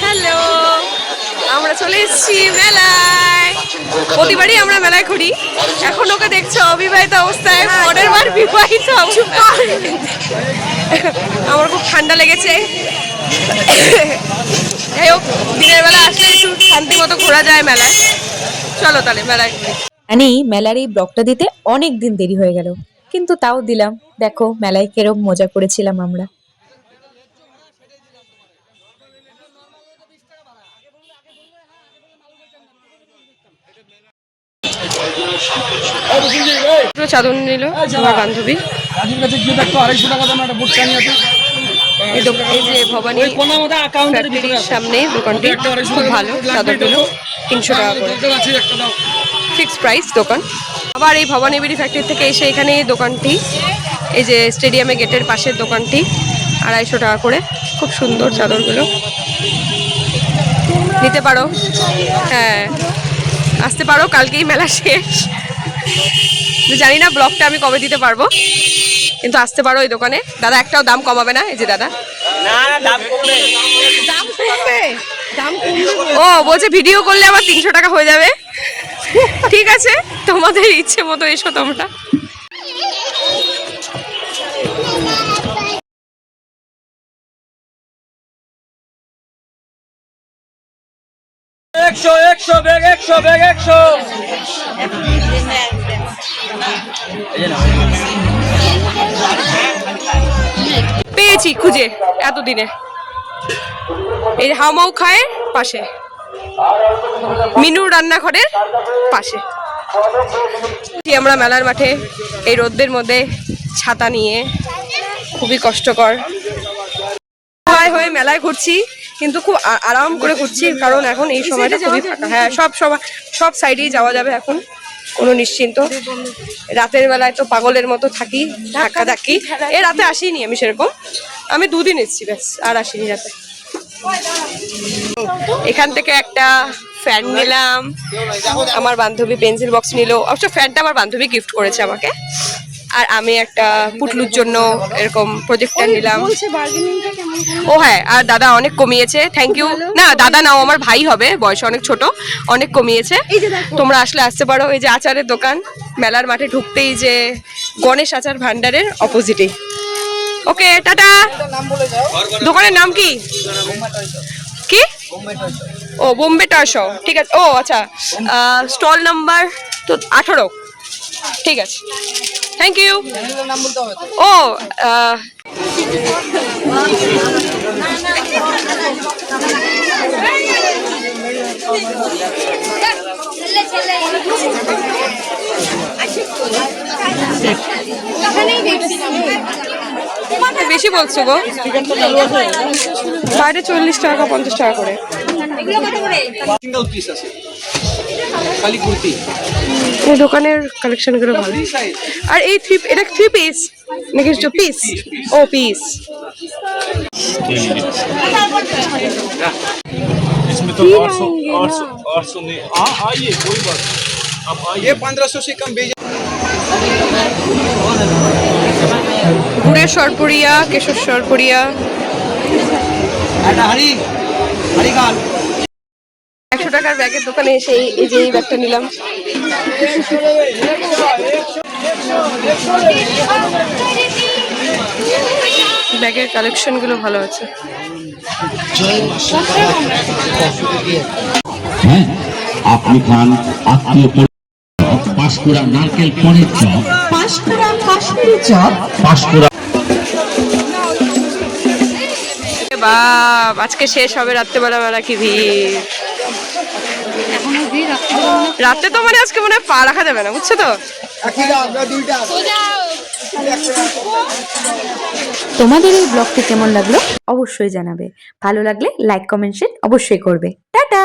Hello, আমরা চলে এসেছি মেলায়। প্রতিবারই আমরা মেলায় ঘুরি। এখন ওকে দেখছো অবিবাহিত অবস্থায়, পরের বার বিবাহিত অবস্থায়। আমার খুব ঠান্ডা লেগেছে। যাই হোক, দিনের বেলা আসলে একটু শান্তি মতো ঘোরা যায় মেলায়। চলো তাহলে মেলায় ঘুরি। মেলার এই ব্লগটা দিতে অনেক দিন দেরি হয়ে গেল, কিন্তু তাও দিলাম। দেখো মেলায় কিরম মজা করেছিলাম আমরা। চাদর নিল আমার বান্ধবী। এই যে ভবানী ফ্যাক্টরির সামনে দোকানটি খুব ভালো, চাদরগুলো 300 টাকা করে, ফিক্সড প্রাইস দোকান। আবার এই ভবানী বিড়ি ফ্যাক্টরি থেকে এসে এখানে এই দোকানটি, এই যে স্টেডিয়ামে গেটের পাশের দোকানটি 250 টাকা করে। খুব সুন্দর চাদরগুলো, নিতে পারো। হ্যাঁ, আসতে পারো, কালকেই মেলা শেষ। জানি না ব্লগটা আমি কবে দিতে পারবো, কিন্তু আসতে পারো এই দোকানে। দাদা একটাও দাম কমাবে না, এই যে দাদা। ও বলছে ভিডিও করলে আবার 300 টাকা হয়ে যাবে। ঠিক আছে, তোমাদের ইচ্ছে মতো এসো তোমরা। পেয়েছি খুঁজে এতদিনে। এই হাউমাউ খায়ের পাশে, মিনুর রান্নাঘরের পাশে। আমরা মেলার মাঠে এই রোদের মধ্যে ছাতা নিয়ে, খুবই কষ্টকর হয়ে মেলায় ঘুরছি, কিন্তু খুব আরাম করে ঘুরছি, কারণ এখন এই সময়টা খুবই ফাঁকা। হ্যাঁ, সব সাইডেই যাওয়া যাবে এখন, কোনো নিশ্চিন্ত। রাতের বেলায় তো পাগলের মতো থাকি, ধাক্কি। এ রাতে আসিনি আমি সেরকম, আমি 2 দিন এসেছি ব্যাস, আর আসিনি রাতে। এখান থেকে একটা ফ্যান নিলাম, আমার বান্ধবী পেন্সিল বক্স নিল। অবশ্য ফ্যানটা আমার বান্ধবী গিফট করেছে আমাকে। আর আমি একটা পুটলুর জন্য এরকম প্রজেক্টর নিলাম। ও হ্যাঁ, আর দাদা অনেক কমিয়েছে, থ্যাংক ইউ। না দাদা নাও, আমার ভাই হবে, বয়সে অনেক ছোট, অনেক কমিয়েছে। তোমরা আসতে পারো। এই যে আচারের দোকান, মেলার মাঠে ঢুকতেই যে গণেশ আচার ভান্ডারের অপোজিটে। ওকে, টাটা। দোকানের নাম কি? ও বোম্বে টয়, ঠিক আছে। ও আচ্ছা, স্টল নাম্বার তো 18। ঠিক আছে, থ্যাংক ইউ। ও বেশি বলছো গো, বাইরে 40 টাকা 50 টাকা করে। এই দোকানের কালেকশন গুলো ভালো। আর এই এটা 3 পিস নাকি পিস? ও পিস। इसमें तो 800 नहीं। हाँ आइए, कोई बात नहीं, आप आइए। 1500 से कम भेज। গুড়ের সরপুরিয়া, কেশর সরপুরিয়া। 100 টাকার ব্যাগের দোকানে এসে এই যে এই ব্যাগটা নিলাম। ব্যাগের কালেকশন গুলো ভালো আছে। হ্যাঁ, আপনি খান আত্মীয় পাঁশকুড়া নারকেল পনির চপ, পাঁশকুড়া কাশ্মীরি চপ, পাঁশকুড়া। বাপ, আজকে শেষ হবে রাত্রেবেলা মেলা, কি ভিড়! রাতে তো মানে আজকে মনে হয় পা রাখা যাবে না, বুঝছো তো। তোমাদের এই ব্লগটি কেমন লাগলো অবশ্যই জানাবে। ভালো লাগলে লাইক কমেন্ট শেয়ার অবশ্যই করবে। টাটা।